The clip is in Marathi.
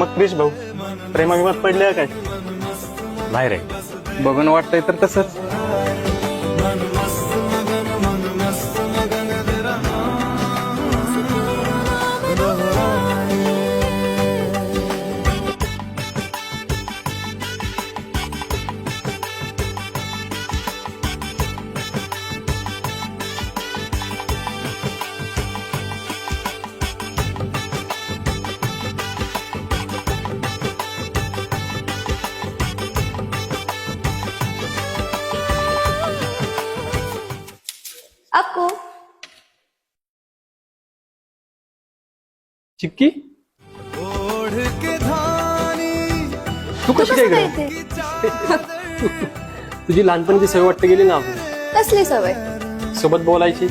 मग क्रिश भाऊ प्रेमाभिमात पडले काय? नाही रे, बघून वाटतंय तर तसंच. अक्कू चिक्की तू कशी काय काय ग? ते? तुझी लहानपणीची सवय वाटते गेली ना आपली कसली सवय? सोबत बोलायची,